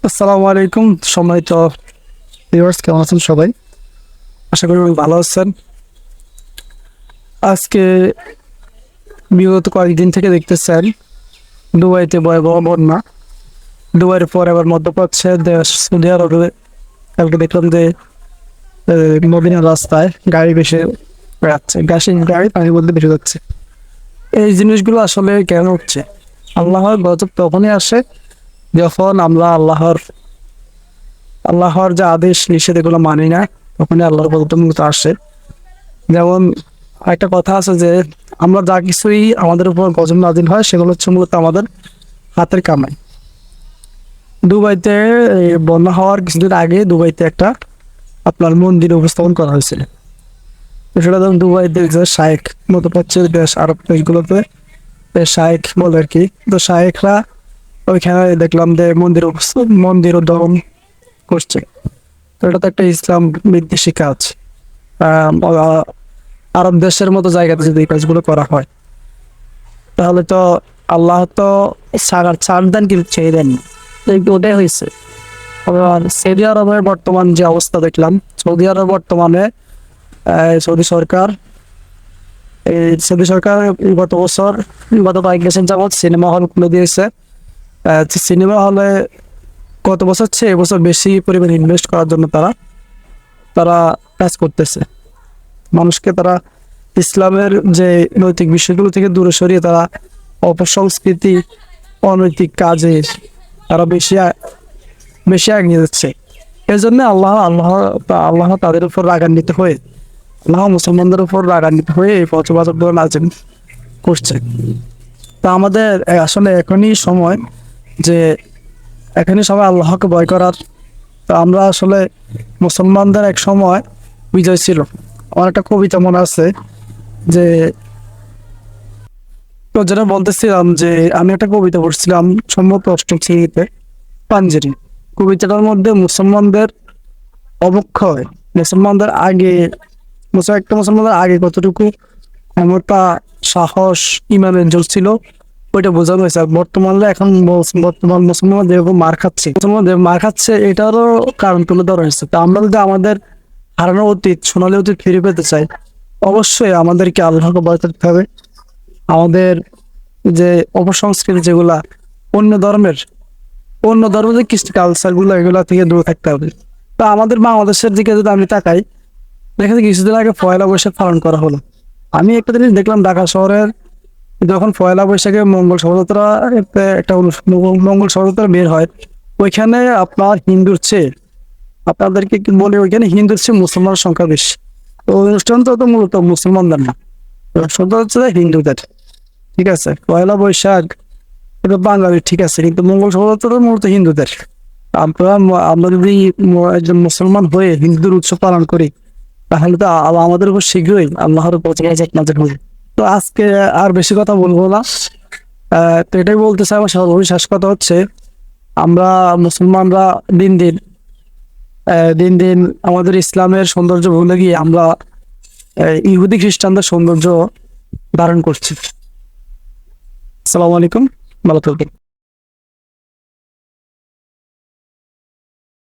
আসসালামু আলাইকুম। সম্মানিত ভিউয়ার্স, কেমন আছেন সবাই? আশা করি অনেক ভালো আছেন। আজকে বিগত কয়েকদিন থেকে দেখতেছেন দুবাইতে ভয়াবহ বন্যা। দুবাইয়ের পর এবার মধ্যপ্রাচ্যে দেশ সৌদি আরবে কালকে দেখলাম যে মদিনার রাস্তায় গাড়ি বেশি যাচ্ছে, গাড়ি পানির মধ্যে বেশি যাচ্ছে। এই জিনিসগুলো আসলে কেন হচ্ছে? আল্লাহর গজব তখনই আসে যখন আমরা আল্লাহর যে আদেশ নিষেধ এগুলো মানি না, তখনই আল্লাহর গজব মূলত আসে। যেমন একটা কথা আছে যে আমরা যা কিছুই আমাদের উপর গজব নাজিল হয় সেগুলো হচ্ছে মূলত আমাদের হাতের কামাই। দুবাইতে এই বন্যা হওয়ার কিছুদিন আগে দুবাইতে একটা আপনার মন্দির উপস্থাপন করা হয়েছিল। তো সেটা যেমন দুবাইতে যে শায়েখ মধ্যপ্রাচ্যের দেশ আরব দেশগুলোতে শায়েখ বলে আর কি। তো শায়েখরা ওইখানে দেখলাম যে মন্দির উদ্বোধন করছে। তো এটা তো একটা ইসলাম বিদ্বেষী কাজ। আহ, আরব দেশের মতো জায়গাতে যদি এই কাজগুলো করা হয় তাহলে তো আল্লাহ তো ছাড় দেন, কিন্তু ছেড়ে দেননি। তো ওটাই হয়েছে। আর সৌদি আরবের বর্তমান যে অবস্থা দেখলাম, সৌদি আরব বর্তমানে সৌদি সরকার গত বছর গত কয়েক বছর যাবৎ সিনেমা হল খুলে দিয়েছে। সিনেমা হলে গত বছর চেয়ে এবছর বেশি পরিমাণ ইনভেস্ট করার জন্য তারা তারা কাজ করতেছে। মানুষকে তারা ইসলামের যে নৈতিক বিষয়গুলো থেকে দূরে সরিয়ে তারা অপসংস্কৃতি, অনৈতিক কাজে তারা বেশি এগিয়ে যাচ্ছে। এই জন্য আল্লাহ তাদের উপর রাগান্বিত হয়ে, আল্লাহ মুসলমানদের উপর রাগান্বিত হয়ে এই পথবাচকগুলো নাজিল করছে। তা আমাদের আসলে এখনই সময় আল্লাহকে ভয় করার। তো আমরা আসলে মুসলমানদের এক সময় বিজয় ছিল। আমার একটা কবিতা মনে আছে যে, তো যেটা বলতেছিলাম যে আমি একটা কবিতা পড়ছিলাম সম্ভবত অষ্টম শ্রেণীতে, পাঞ্জেরি। কবিতাটার মধ্যে মুসলমানদের অবক্ষয়, মুসলমানদের আগে একটা মুসলমানদের আগে কতটুকু ক্ষমতা, সাহস, ইমানের জোর ছিল ওইটা বোঝানো হয়েছে। আর বর্তমান মুসলমান যেরকম মার খাচ্ছে এটারও কারণ তুলে ধরা হয়েছে। তা আমরা যদি আমাদের হারানো অতীত, সোনালী অতীত ফিরে পেতে চাই, অবশ্যই আমাদেরকে আল্লাহকে ভয় করতে হবে। আমাদের যে অপসংস্কৃতি যেগুলা অন্য ধর্মের যে কৃষ্টি কালচার গুলো, এগুলা থেকে দূরে থাকতে হবে। তা আমাদের বাংলাদেশের দিকে যদি আমি তাকাই, দেখা যায় কিছুদিন আগে পয়লা বৈশাখ পালন করা হলো। আমি একটা জিনিস দেখলাম, ঢাকা শহরের যখন পয়লা বৈশাখে মঙ্গল শোভাযাত্রা বের হয়, ওইখানে আপনার হিন্দুর চেয়ে, আপনাদেরকে কি বলে, ওইখানে হিন্দুর চেয়ে মুসলমানের সংখ্যা বেশি। তো অনুষ্ঠানটা তো মূলত মুসলমানদের না, অনুষ্ঠানটা হচ্ছে হিন্দুদের। ঠিক আছে, পয়লা বৈশাখ এটা বাঙালি, ঠিক আছে, কিন্তু মঙ্গল শোভাযাত্রা মূলত হিন্দুদের। আমরা যদি একজন মুসলমান হয়ে হিন্দুদের উৎসব পালন করি, তাহলে তো আমাদের উপর শীঘ্রই আল্লাহর নাজিল হবে। তো আজকে আর বেশি কথা বলবো না। তো এটাই বলতে চাই, আমার সর্বশেষ কথা হচ্ছে, আমরা মুসলমানরা দিন দিন দিন দিন আমাদের ইসলামের সৌন্দর্য ভুলে গিয়ে আমরা ইহুদি খ্রিস্টানদের সৌন্দর্য ধারণ করছি। আসসালামু আলাইকুম, ভালো থাকবেন।